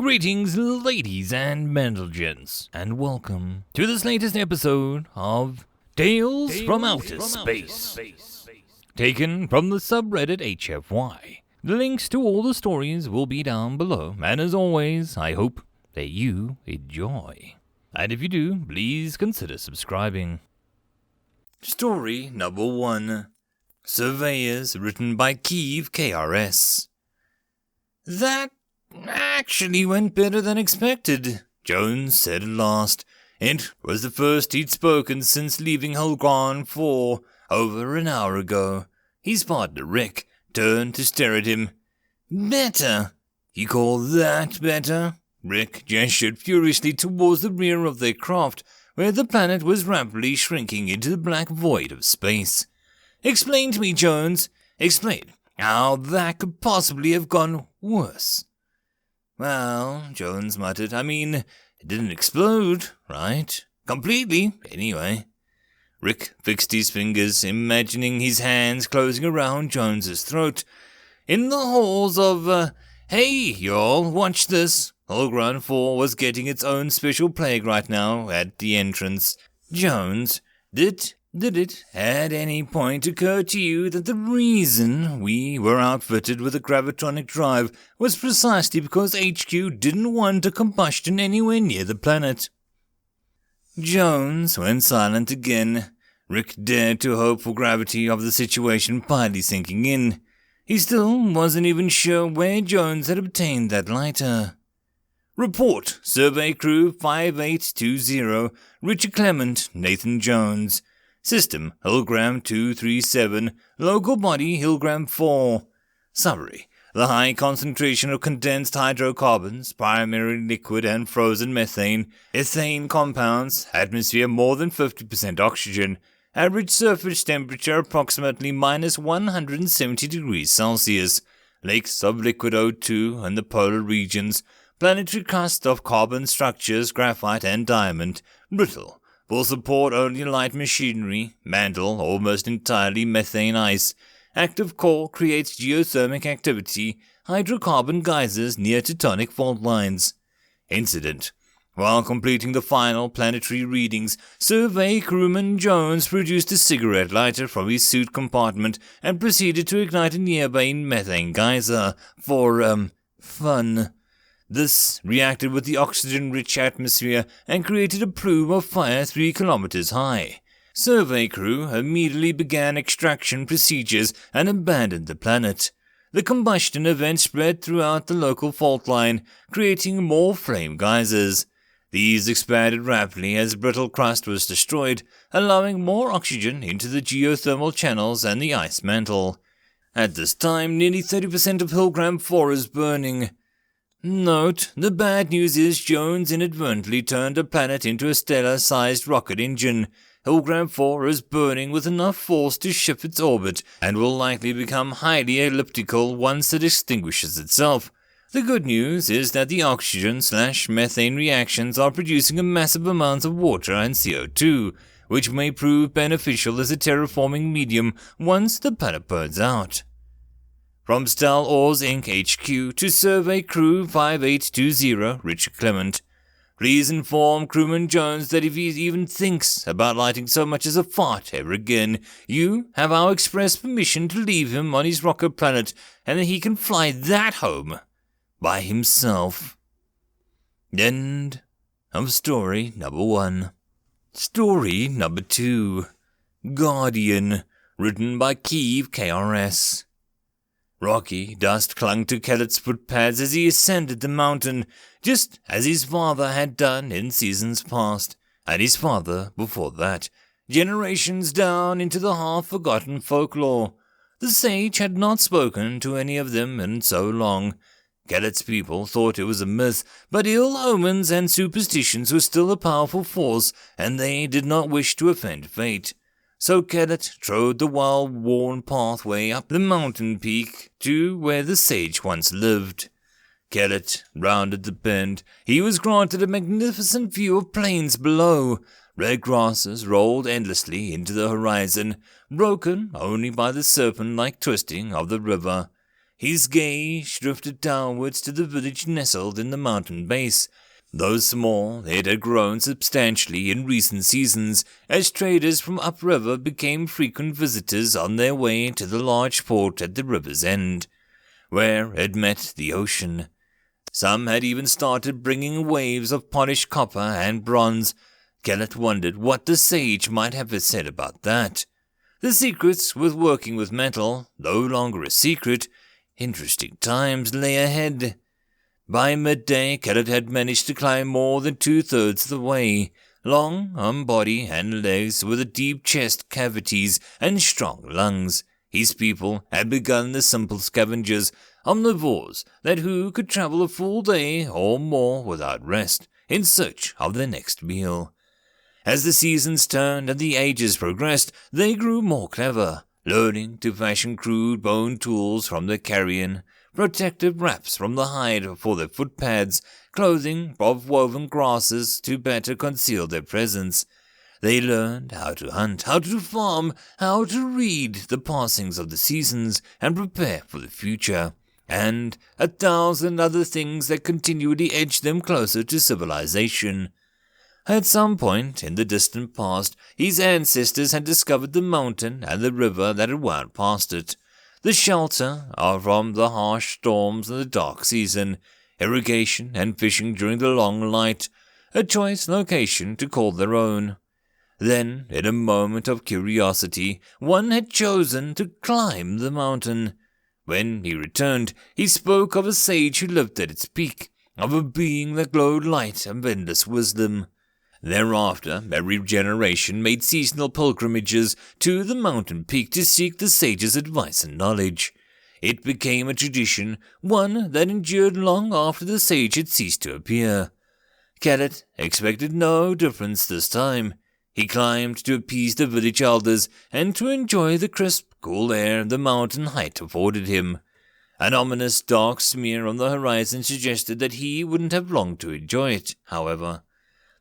Greetings, ladies and gents, and welcome to this latest episode of Tales from Outer Space, taken from the subreddit HFY. The links to all the stories will be down below, and as always, I hope that you enjoy. And if you do, please consider subscribing. Story number 1. Surveyors, written by KieveKRS. That actually went better than expected, Jones said at last. It was the first he'd spoken since leaving Holgron 4 over an hour ago. His partner Rick turned to stare at him. Better? You call that better? Rick gestured furiously towards the rear of their craft, where the planet was rapidly shrinking into the black void of space. Explain to me, Jones. Explain how that could possibly have gone worse. Well, Jones muttered, I mean, it didn't explode, right? Completely, anyway. Rick fixed his fingers, imagining his hands closing around Jones's throat. In the halls of, hey, y'all, watch this. Holgron 4 was getting its own special plague right now at the entrance. Jones, did it at any point occur to you that the reason we were outfitted with a gravitronic drive was precisely because HQ didn't want a combustion anywhere near the planet? Jones went silent again. Rick dared to hope for gravity of the situation finally sinking in. He still wasn't even sure where Jones had obtained that lighter. Report, Survey Crew 5820, Richard Clement, Nathan Jones. System, Hologram 237, local body, Hologram 4. Summary, the high concentration of condensed hydrocarbons, primary liquid and frozen methane, ethane compounds, atmosphere more than 50% oxygen, average surface temperature approximately minus 170 degrees Celsius, lakes of liquid O2 in the polar regions, planetary crust of carbon structures, graphite and diamond, brittle. Will support only light machinery, mantle almost entirely methane ice. Active core creates geothermic activity, hydrocarbon geysers near tectonic fault lines. Incident. While completing the final planetary readings, Survey Crewman Jones produced a cigarette lighter from his suit compartment and proceeded to ignite a nearby methane geyser for, fun. This reacted with the oxygen-rich atmosphere and created a plume of fire 3 kilometers high. Survey crew immediately began extraction procedures and abandoned the planet. The combustion event spread throughout the local fault line, creating more flame geysers. These expanded rapidly as brittle crust was destroyed, allowing more oxygen into the geothermal channels and the ice mantle. At this time, nearly 30% of Hologram 4 is burning. Note, the bad news is Jones inadvertently turned a planet into a stellar-sized rocket engine. Hologram 4 is burning with enough force to shift its orbit and will likely become highly elliptical once it extinguishes itself. The good news is that the oxygen/methane reactions are producing a massive amount of water and CO2, which may prove beneficial as a terraforming medium once the planet burns out. From Star Wars Inc. HQ to Survey Crew 5820, Richard Clement. Please inform Crewman Jones that if he even thinks about lighting so much as a fart ever again, you have our express permission to leave him on his rocket planet and that he can fly that home by himself. End of story number 1. Story number 2. Guardian, written by KieveKRS. Rocky dust clung to Kellett's footpads as he ascended the mountain, just as his father had done in seasons past, and his father before that, generations down into the half-forgotten folklore. The sage had not spoken to any of them in so long. Kellett's people thought it was a myth, but ill omens and superstitions were still a powerful force, and they did not wish to offend fate. So Kellett trod the well-worn pathway up the mountain peak to where the sage once lived. Kellett rounded the bend. He was granted a magnificent view of plains below. Red grasses rolled endlessly into the horizon, broken only by the serpent-like twisting of the river. His gaze drifted downwards to the village nestled in the mountain base. Though small, it had grown substantially in recent seasons as traders from upriver became frequent visitors on their way to the large port at the river's end, where it met the ocean. Some had even started bringing waves of polished copper and bronze. Kellett wondered what the sage might have said about that. The secrets with working with metal, no longer a secret. Interesting times lay ahead. By midday, Kellett had managed to climb more than 2/3 of the way, long on body and legs with deep chest cavities and strong lungs. His people had begun the simple scavengers, omnivores who could travel a full day or more without rest, in search of their next meal. As the seasons turned and the ages progressed, they grew more clever, learning to fashion crude bone tools from their carrion, protective wraps from the hide for their footpads, clothing of woven grasses to better conceal their presence. They learned how to hunt, how to farm, how to read the passings of the seasons and prepare for the future, and 1,000 other things that continually edged them closer to civilization. At some point in the distant past, his ancestors had discovered the mountain and the river that had wound past it, the shelter from the harsh storms and the dark season, irrigation and fishing during the long light, a choice location to call their own. Then, in a moment of curiosity, one had chosen to climb the mountain. When he returned, he spoke of a sage who lived at its peak, of a being that glowed light and endless wisdom. Thereafter, every generation made seasonal pilgrimages to the mountain peak to seek the sage's advice and knowledge. It became a tradition, one that endured long after the sage had ceased to appear. Kellett expected no difference this time. He climbed to appease the village elders and to enjoy the crisp, cool air the mountain height afforded him. An ominous dark smear on the horizon suggested that he wouldn't have long to enjoy it, however.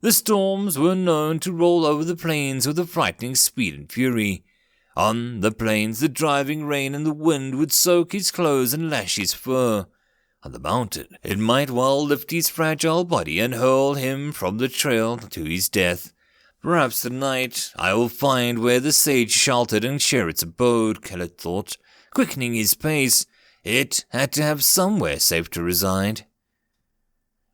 The storms were known to roll over the plains with a frightening speed and fury. On the plains, the driving rain and the wind would soak his clothes and lash his fur. On the mountain, it might well lift his fragile body and hurl him from the trail to his death. Perhaps tonight I will find where the sage sheltered and share its abode, Kellett thought, quickening his pace. It had to have somewhere safe to reside.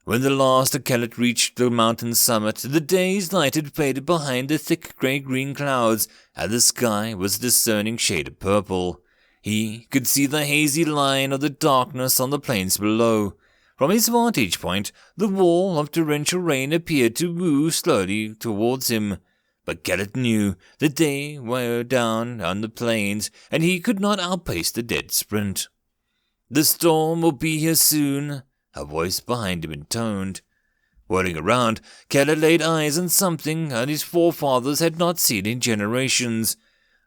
When the last of Kellett reached the mountain summit, the day's light had faded behind the thick grey-green clouds, and the sky was a discerning shade of purple. He could see the hazy line of the darkness on the plains below. From his vantage point, the wall of torrential rain appeared to move slowly towards him. But Kellett knew the day wore down on the plains, and he could not outpace the dead sprint. "The storm will be here soon," a voice behind him intoned. Whirling around, Kellett laid eyes on something that his forefathers had not seen in generations.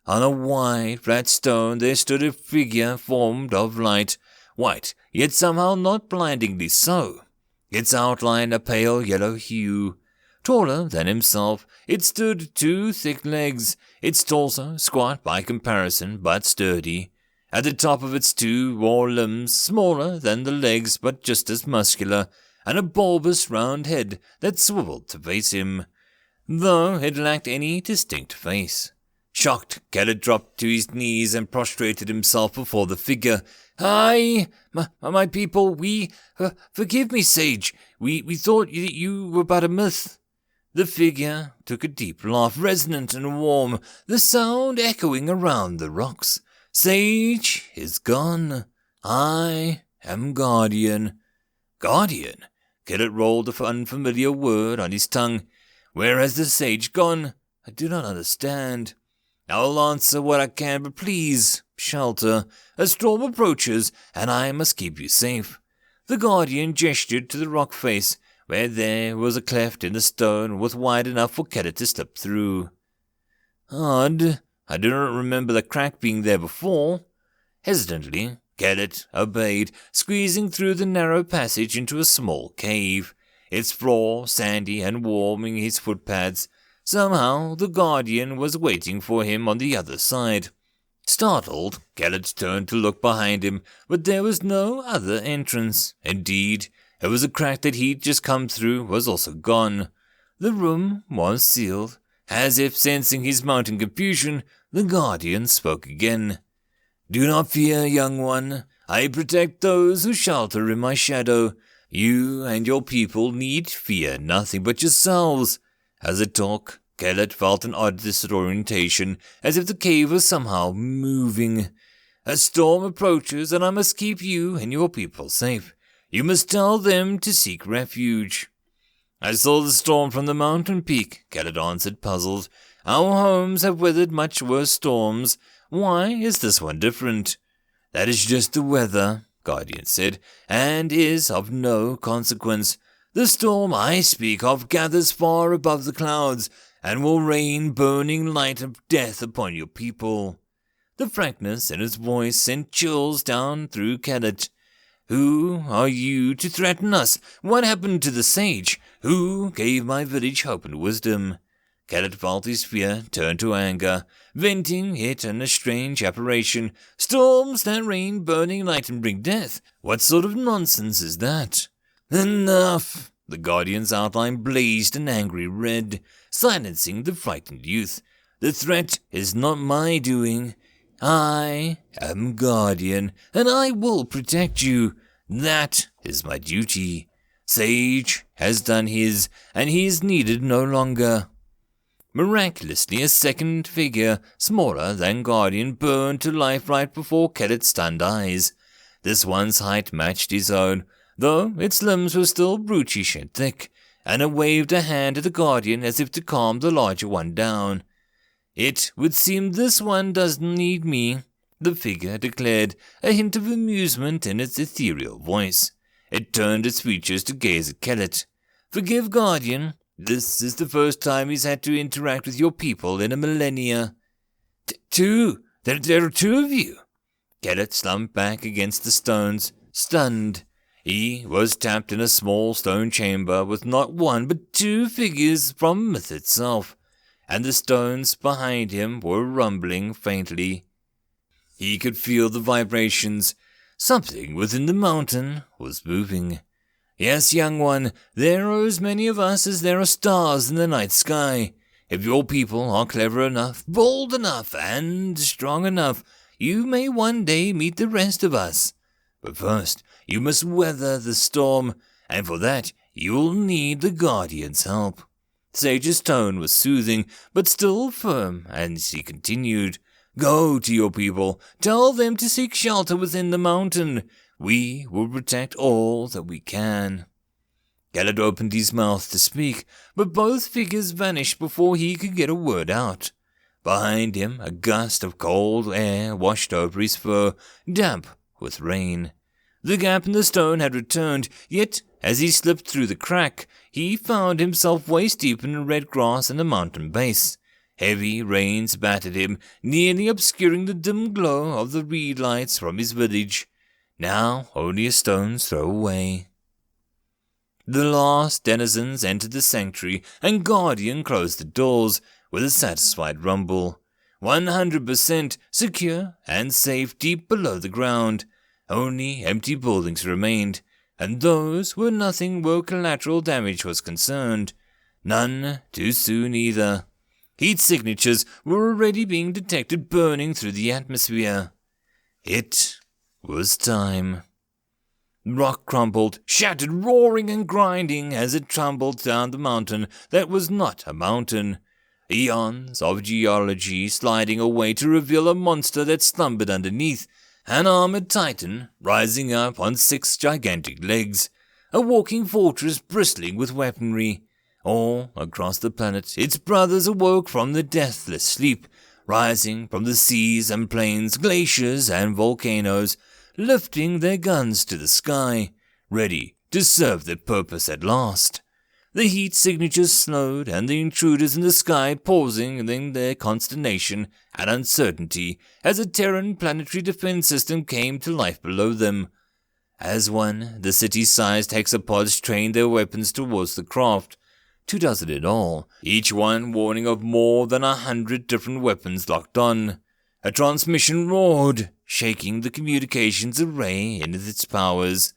On a wide, flat stone there stood a figure formed of light, white, yet somehow not blindingly so. Its outline a pale yellow hue. Taller than himself, it stood 2 thick legs, its torso squat by comparison, but sturdy. At the top of its 2 raw limbs, smaller than the legs but just as muscular, and a bulbous round head that swiveled to face him, though it lacked any distinct face. Shocked, Kellett dropped to his knees and prostrated himself before the figure. "Hi, my people, forgive me, sage. We thought you were but a myth." The figure took a deep laugh, resonant and warm, the sound echoing around the rocks. "Sage is gone. I am Guardian." Guardian? Kellett rolled the unfamiliar word on his tongue. "Where has the sage gone? I do not understand." "I will answer what I can, but please, shelter. A storm approaches, and I must keep you safe." The Guardian gestured to the rock face, where there was a cleft in the stone wide enough for Kellett to slip through. "Odd. I do not remember the crack being there before." Hesitantly, Kellett obeyed, squeezing through the narrow passage into a small cave, its floor sandy and warming his footpads. Somehow the Guardian was waiting for him on the other side. Startled, Kellett turned to look behind him, but there was no other entrance. Indeed, it was a crack that he'd just come through was also gone. The room was sealed. As if sensing his mounting confusion, the Guardian spoke again. "Do not fear, young one. I protect those who shelter in my shadow. You and your people need fear nothing but yourselves." As it talked, Kellett felt an odd disorientation, as if the cave was somehow moving. "A storm approaches, and I must keep you and your people safe. You must tell them to seek refuge." "I saw the storm from the mountain peak," Kellett answered, puzzled. "Our homes have weathered much worse storms. Why is this one different?" "That is just the weather," Guardian said, "and is of no consequence. The storm I speak of gathers far above the clouds, and will rain burning light of death upon your people." The frankness in his voice sent chills down through Kellett. "Who are you to threaten us? What happened to the sage? Who gave my village hope and wisdom?" Kellett felt his fear turn to anger, venting it in a strange apparition. "Storms that rain burning light and bring death? What sort of nonsense is that?" "Enough!" The Guardian's outline blazed an angry red, silencing the frightened youth. "The threat is not my doing. I am Guardian, and I will protect you. That is my duty. Sage has done his, and he is needed no longer." Miraculously, a second figure, smaller than Guardian, burned to life right before Kellett's stunned eyes. This one's height matched his own, though its limbs were still brutish and thick, and it waved a hand at the Guardian as if to calm the larger one down. "It would seem this one doesn't need me," the figure declared, a hint of amusement in its ethereal voice. It turned its features to gaze at Kellett. "Forgive, Guardian. This is the first time he's had to interact with your people in a millennia." Two? There are two of you?" Kellett slumped back against the stones, stunned. He was trapped in a small stone chamber with not one but two figures from myth itself, and the stones behind him were rumbling faintly. He could feel the vibrations. Something within the mountain was moving. "Yes, young one, there are as many of us as there are stars in the night sky. If your people are clever enough, bold enough, and strong enough, you may one day meet the rest of us. But first, you must weather the storm, and for that you'll need the Guardian's help." Sage's tone was soothing, but still firm, as he continued. "Go to your people. Tell them to seek shelter within the mountain. We will protect all that we can." Kellett opened his mouth to speak, but both figures vanished before he could get a word out. Behind him, a gust of cold air washed over his fur, damp with rain. The gap in the stone had returned, yet as he slipped through the crack, he found himself waist-deep in the red grass in the mountain base. Heavy rains battered him, nearly obscuring the dim glow of the reed lights from his village, now only a stone's throw away. The last denizens entered the sanctuary, and Guardian closed the doors with a satisfied rumble. 100% secure and safe deep below the ground. Only empty buildings remained, and those were nothing where collateral damage was concerned. None too soon either. Heat signatures were already being detected burning through the atmosphere. It was time. Rock crumbled, shattered, roaring and grinding as it tumbled down the mountain that was not a mountain. Eons of geology sliding away to reveal a monster that slumbered underneath, an armored titan rising up on 6 gigantic legs, a walking fortress bristling with weaponry. All across the planet, its brothers awoke from the deathless sleep, rising from the seas and plains, glaciers and volcanoes, lifting their guns to the sky, ready to serve their purpose at last. The heat signatures slowed, and the intruders in the sky pausing in their consternation and uncertainty as a Terran planetary defense system came to life below them. As one, the city-sized hexapods trained their weapons towards the craft, 24 in all, each one warning of more than 100 different weapons locked on. A transmission roared, shaking the communications array in its powers.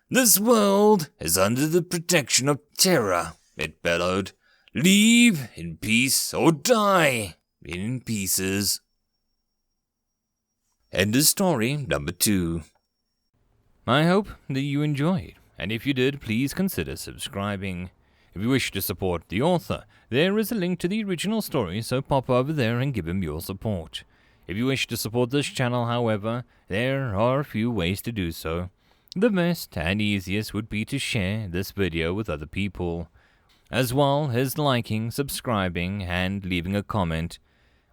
"This world is under the protection of terror," it bellowed. "Leave in peace or die in pieces." End of story number 2. I hope that you enjoyed, and if you did, please consider subscribing. If you wish to support the author, there is a link to the original story, so pop over there and give him your support. If you wish to support this channel, however, there are a few ways to do so. The best and easiest would be to share this video with other people, as well as liking, subscribing, and leaving a comment.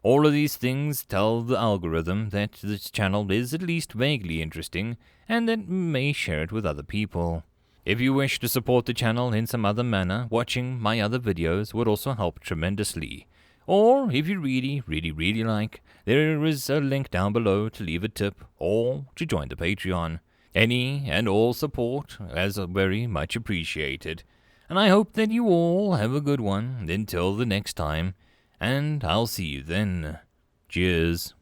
All of these things tell the algorithm that this channel is at least vaguely interesting, and that may share it with other people. If you wish to support the channel in some other manner, watching my other videos would also help tremendously. Or, if you really like, there is a link down below to leave a tip or to join the Patreon. Any and all support is very much appreciated. And I hope that you all have a good one until the next time, and I'll see you then. Cheers.